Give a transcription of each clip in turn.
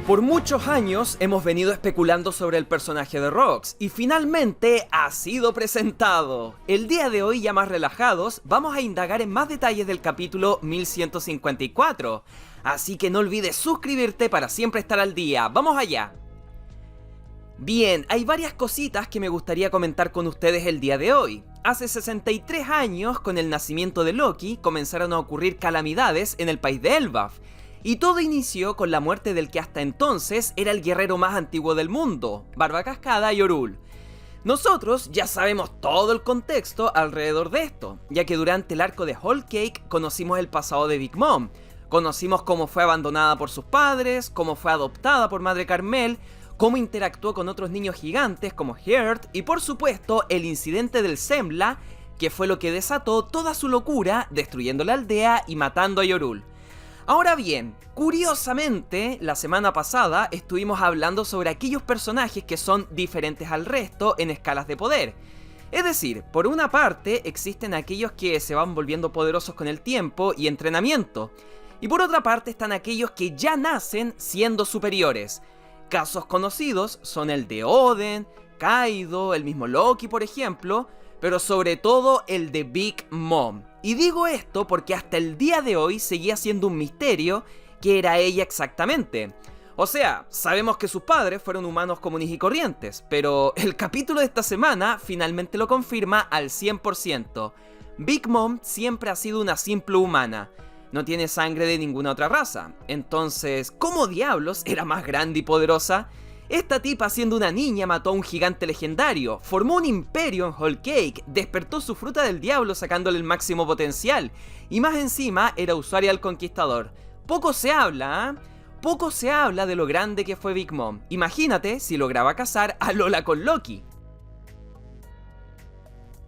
Por muchos años hemos venido especulando sobre el personaje de Rox y finalmente ha sido presentado. El día de hoy, ya más relajados, vamos a indagar en más detalles del capítulo 1154. Así que no olvides suscribirte para siempre estar al día. ¡Vamos allá! Bien, hay varias cositas que me gustaría comentar con ustedes el día de hoy. Hace 63 años, con el nacimiento de Loki, comenzaron a ocurrir calamidades en el país de Elbaf. Y todo inició con la muerte del que hasta entonces era el guerrero más antiguo del mundo, Barbacascada Yorul. Nosotros ya sabemos todo el contexto alrededor de esto, ya que durante el arco de Whole Cake conocimos el pasado de Big Mom, conocimos cómo fue abandonada por sus padres, cómo fue adoptada por Madre Carmel, cómo interactuó con otros niños gigantes como Heart y por supuesto el incidente del Sembla, que fue lo que desató toda su locura, destruyendo la aldea y matando a Yorul. Ahora bien, curiosamente, la semana pasada estuvimos hablando sobre aquellos personajes que son diferentes al resto en escalas de poder. Es decir, por una parte existen aquellos que se van volviendo poderosos con el tiempo y entrenamiento, y por otra parte están aquellos que ya nacen siendo superiores. Casos conocidos son el de Oden, Kaido, el mismo Loki por ejemplo, pero sobre todo el de Big Mom. Y digo esto porque hasta el día de hoy seguía siendo un misterio qué era ella exactamente. O sea, sabemos que sus padres fueron humanos comunes y corrientes, pero el capítulo de esta semana finalmente lo confirma al 100%. Big Mom siempre ha sido una simple humana, no tiene sangre de ninguna otra raza. Entonces, ¿cómo diablos era más grande y poderosa? Esta tipa, siendo una niña, mató a un gigante legendario, formó un imperio en Whole Cake, despertó su fruta del diablo sacándole el máximo potencial, y más encima era usuaria del conquistador. Poco se habla, Poco se habla de lo grande que fue Big Mom. Imagínate si lograba casar a Lola con Loki.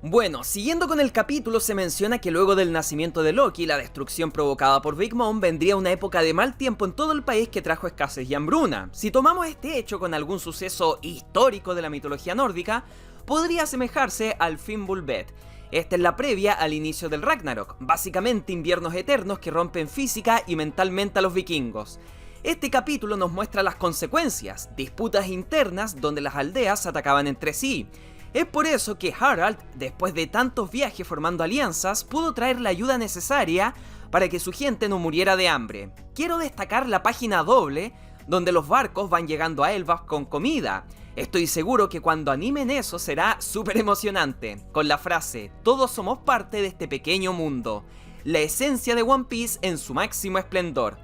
Bueno, siguiendo con el capítulo, se menciona que luego del nacimiento de Loki y la destrucción provocada por Big Mom, vendría una época de mal tiempo en todo el país que trajo escasez y hambruna. Si tomamos este hecho con algún suceso histórico de la mitología nórdica, podría asemejarse al Fimbulvet. Esta es la previa al inicio del Ragnarok, básicamente inviernos eternos que rompen física y mentalmente a los vikingos. Este capítulo nos muestra las consecuencias, disputas internas donde las aldeas se atacaban entre sí. Es por eso que Harald, después de tantos viajes formando alianzas, pudo traer la ayuda necesaria para que su gente no muriera de hambre. Quiero destacar la página doble, donde los barcos van llegando a Elbaf con comida. Estoy seguro que cuando animen eso será súper emocionante, con la frase "Todos somos parte de este pequeño mundo", la esencia de One Piece en su máximo esplendor.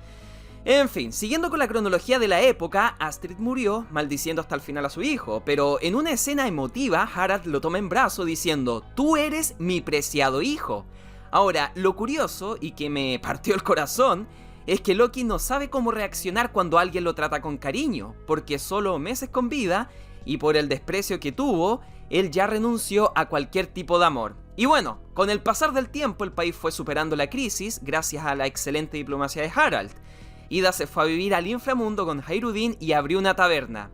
En fin, siguiendo con la cronología de la época, Astrid murió maldiciendo hasta el final a su hijo, pero en una escena emotiva, Harald lo toma en brazo diciendo: "Tú eres mi preciado hijo". Ahora, lo curioso, y que me partió el corazón, es que Loki no sabe cómo reaccionar cuando alguien lo trata con cariño, porque solo meses con vida, y por el desprecio que tuvo, él ya renunció a cualquier tipo de amor. Y bueno, con el pasar del tiempo el país fue superando la crisis gracias a la excelente diplomacia de Harald. Ida se fue a vivir al inframundo con Hayruddin y abrió una taberna.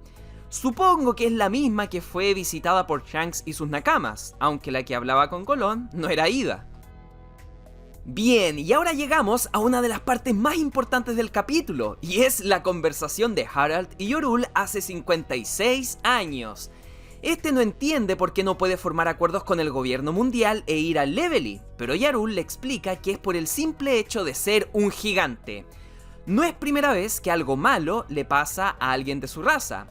Supongo que es la misma que fue visitada por Shanks y sus nakamas, aunque la que hablaba con Colón no era Ida. Bien, y ahora llegamos a una de las partes más importantes del capítulo, y es la conversación de Harald y Yorul hace 56 años. Este no entiende por qué no puede formar acuerdos con el gobierno mundial e ir al Levely, pero Yorul le explica que es por el simple hecho de ser un gigante. No es primera vez que algo malo le pasa a alguien de su raza.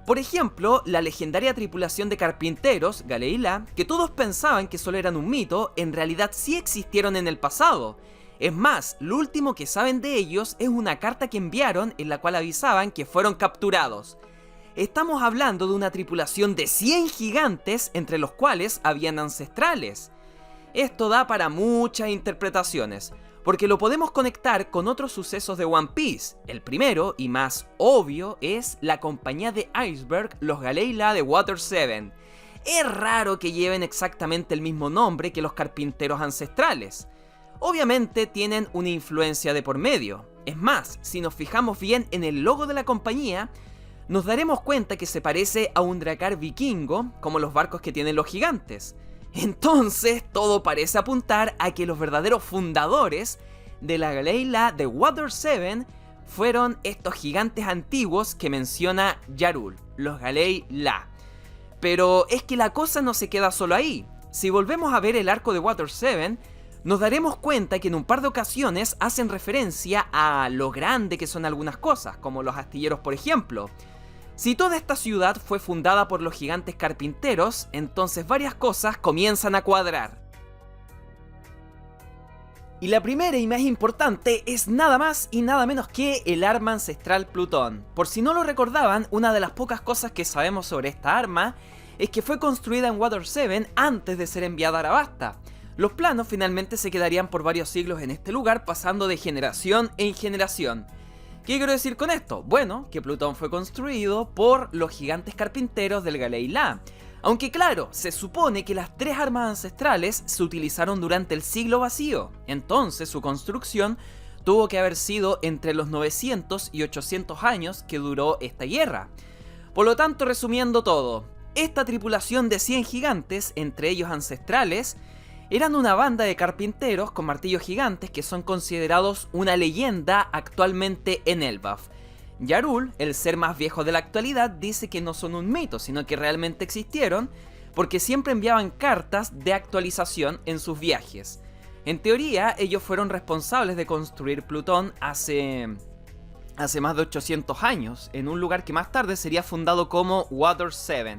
Por ejemplo, la legendaria tripulación de carpinteros, Galeila, que todos pensaban que solo eran un mito, en realidad sí existieron en el pasado. Es más, lo último que saben de ellos es una carta que enviaron en la cual avisaban que fueron capturados. Estamos hablando de una tripulación de 100 gigantes, entre los cuales habían ancestrales. Esto da para muchas interpretaciones, porque lo podemos conectar con otros sucesos de One Piece. El primero, y más obvio, es la compañía de Iceberg, los Galeila de Water 7. Es raro que lleven exactamente el mismo nombre que los carpinteros ancestrales. Obviamente tienen una influencia de por medio. Es más, si nos fijamos bien en el logo de la compañía, nos daremos cuenta que se parece a un dracar vikingo, como los barcos que tienen los gigantes. Entonces, todo parece apuntar a que los verdaderos fundadores de la Galeila de Water 7 fueron estos gigantes antiguos que menciona Yarul, los Galei La. Pero es que la cosa no se queda solo ahí. Si volvemos a ver el arco de Water 7, nos daremos cuenta que en un par de ocasiones hacen referencia a lo grande que son algunas cosas, como los astilleros por ejemplo. Si toda esta ciudad fue fundada por los gigantes carpinteros, entonces varias cosas comienzan a cuadrar. Y la primera y más importante es nada más y nada menos que el arma ancestral Plutón. Por si no lo recordaban, una de las pocas cosas que sabemos sobre esta arma es que fue construida en Water 7 antes de ser enviada a Arabasta. Los planos finalmente se quedarían por varios siglos en este lugar, pasando de generación en generación. ¿Qué quiero decir con esto? Bueno, que Plutón fue construido por los gigantes carpinteros del Galei La. Aunque claro, se supone que las tres armas ancestrales se utilizaron durante el siglo vacío, entonces su construcción tuvo que haber sido entre los 900 y 800 años que duró esta guerra. Por lo tanto, resumiendo todo, esta tripulación de 100 gigantes, entre ellos ancestrales, eran una banda de carpinteros con martillos gigantes que son considerados una leyenda actualmente en Elbaf. Yarul, el ser más viejo de la actualidad, dice que no son un mito, sino que realmente existieron, porque siempre enviaban cartas de actualización en sus viajes. En teoría, ellos fueron responsables de construir Plutón hace más de 800 años, en un lugar que más tarde sería fundado como Water 7.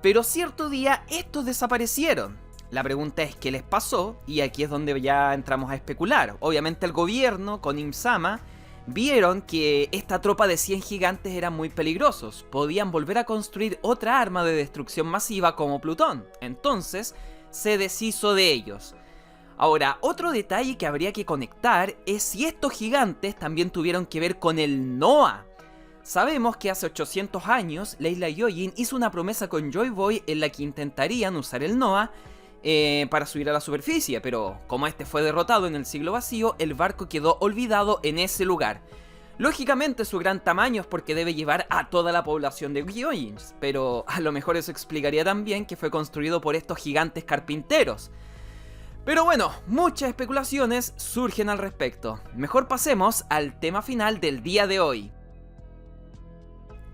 Pero cierto día, estos desaparecieron. La pregunta es qué les pasó, y aquí es donde ya entramos a especular. Obviamente el gobierno, con Imsama, vieron que esta tropa de 100 gigantes eran muy peligrosos, podían volver a construir otra arma de destrucción masiva como Plutón, entonces se deshizo de ellos. Ahora, otro detalle que habría que conectar es si estos gigantes también tuvieron que ver con el Noah. Sabemos que hace 800 años Leila Yojin hizo una promesa con Joy Boy en la que intentarían usar el Noah para subir a la superficie, pero como este fue derrotado en el siglo vacío, el barco quedó olvidado en ese lugar. Lógicamente su gran tamaño es porque debe llevar a toda la población de Gyojins, pero a lo mejor eso explicaría también que fue construido por estos gigantes carpinteros. Pero bueno, muchas especulaciones surgen al respecto. Mejor pasemos al tema final del día de hoy.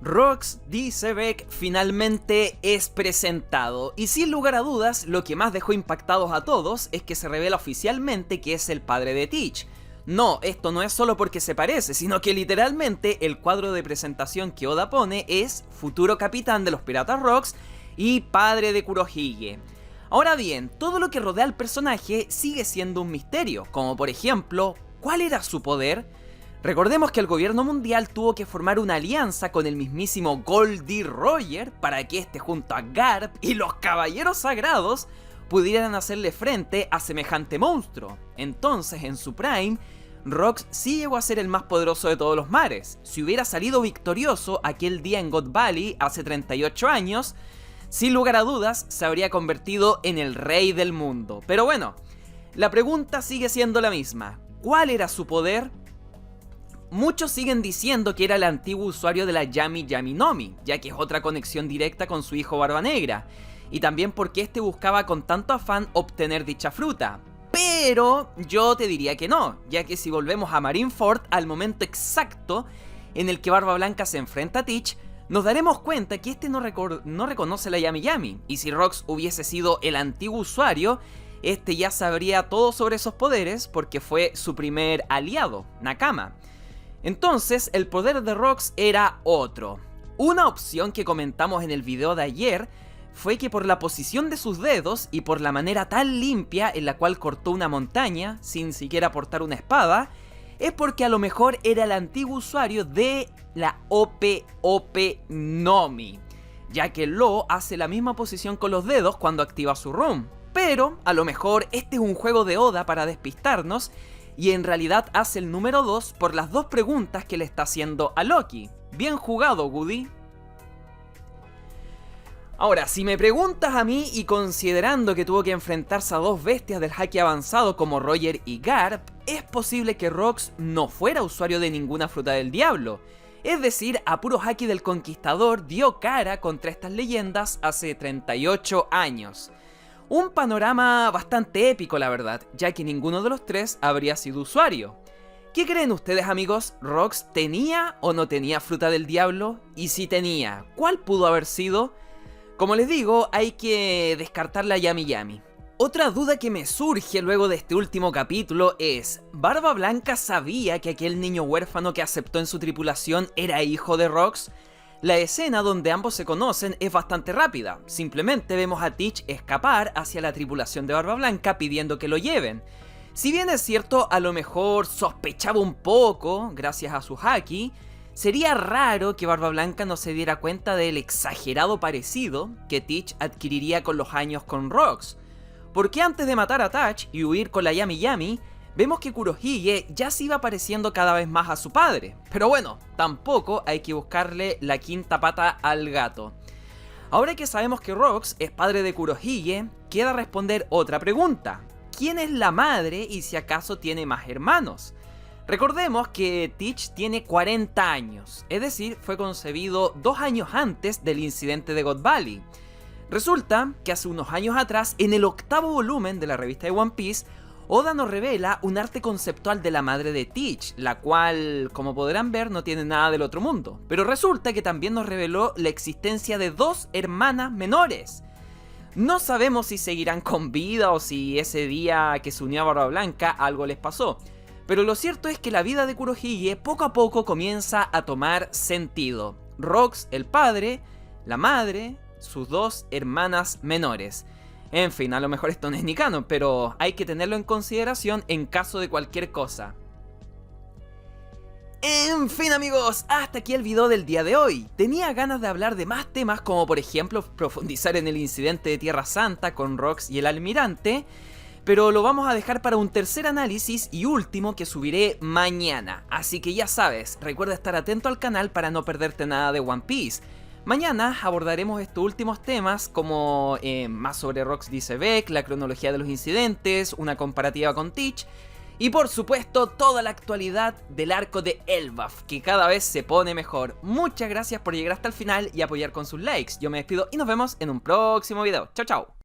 Rox D. Sebek finalmente es presentado, y sin lugar a dudas, lo que más dejó impactados a todos es que se revela oficialmente que es el padre de Teach. No, esto no es solo porque se parece, sino que literalmente el cuadro de presentación que Oda pone es futuro capitán de los piratas Rox y padre de Kurohige. Ahora bien, todo lo que rodea al personaje sigue siendo un misterio, como por ejemplo, ¿cuál era su poder? Recordemos que el gobierno mundial tuvo que formar una alianza con el mismísimo Goldie Roger para que este junto a Garp y los Caballeros Sagrados pudieran hacerle frente a semejante monstruo. Entonces, en su prime, Rox sí llegó a ser el más poderoso de todos los mares. Si hubiera salido victorioso aquel día en God Valley hace 38 años, sin lugar a dudas se habría convertido en el rey del mundo. Pero bueno, la pregunta sigue siendo la misma. ¿Cuál era su poder? Muchos siguen diciendo que era el antiguo usuario de la Yami Yami no Mi, ya que es otra conexión directa con su hijo Barba Negra, y también porque este buscaba con tanto afán obtener dicha fruta. Pero yo te diría que no, ya que si volvemos a Marineford al momento exacto en el que Barba Blanca se enfrenta a Teach, nos daremos cuenta que este no reconoce la Yami Yami, y si Rox hubiese sido el antiguo usuario, este ya sabría todo sobre esos poderes porque fue su primer aliado, Nakama. Entonces, el poder de Rox era otro. Una opción que comentamos en el video de ayer fue que por la posición de sus dedos y por la manera tan limpia en la cual cortó una montaña sin siquiera portar una espada, es porque a lo mejor era el antiguo usuario de la Ope no Mi, ya que Lo hace la misma posición con los dedos cuando activa su run. Pero a lo mejor este es un juego de Oda para despistarnos y en realidad hace el número 2 por las dos preguntas que le está haciendo a Loki. Bien jugado, Woody. Ahora, si me preguntas a mí y considerando que tuvo que enfrentarse a dos bestias del haki avanzado como Roger y Garp, es posible que Rox no fuera usuario de ninguna fruta del diablo. Es decir, a puro haki del conquistador dio cara contra estas leyendas hace 38 años. Un panorama bastante épico, la verdad, ya que ninguno de los tres habría sido usuario. ¿Qué creen ustedes, amigos? ¿Rox tenía o no tenía fruta del diablo? Y si tenía, ¿cuál pudo haber sido? Como les digo, hay que descartar la Yami Yami. Otra duda que me surge luego de este último capítulo es, ¿Barba Blanca sabía que aquel niño huérfano que aceptó en su tripulación era hijo de Rox? La escena donde ambos se conocen es bastante rápida, simplemente vemos a Teach escapar hacia la tripulación de Barba Blanca pidiendo que lo lleven. Si bien es cierto, a lo mejor sospechaba un poco, gracias a su haki, sería raro que Barba Blanca no se diera cuenta del exagerado parecido que Teach adquiriría con los años con Rox. Porque antes de matar a Touch y huir con la Yami Yami, vemos que Kurohige ya se iba pareciendo cada vez más a su padre. Pero bueno, tampoco hay que buscarle la quinta pata al gato. Ahora que sabemos que Rox es padre de Kurohige, queda responder otra pregunta. ¿Quién es la madre y si acaso tiene más hermanos? Recordemos que Teach tiene 40 años, es decir, fue concebido 2 años antes del incidente de God Valley. Resulta que hace unos años atrás, en el 8º volumen de la revista de One Piece, Oda nos revela un arte conceptual de la madre de Teach, la cual, como podrán ver, no tiene nada del otro mundo. Pero resulta que también nos reveló la existencia de 2 hermanas menores. No sabemos si seguirán con vida o si ese día que se unió a Barba Blanca algo les pasó. Pero lo cierto es que la vida de Kurohige poco a poco comienza a tomar sentido. Rox, el padre, la madre, sus 2 hermanas menores. En fin, a lo mejor esto no es ni canon, pero hay que tenerlo en consideración en caso de cualquier cosa. En fin, amigos, hasta aquí el video del día de hoy. Tenía ganas de hablar de más temas, como por ejemplo profundizar en el incidente de Tierra Santa con Rox y el almirante, pero lo vamos a dejar para un tercer análisis y último que subiré mañana. Así que ya sabes, recuerda estar atento al canal para no perderte nada de One Piece. Mañana abordaremos estos últimos temas como más sobre Rox dice Beck, la cronología de los incidentes, una comparativa con Teach y por supuesto toda la actualidad del arco de Elbaf, que cada vez se pone mejor. Muchas gracias por llegar hasta el final y apoyar con sus likes. Yo me despido y nos vemos en un próximo video. Chao, chao.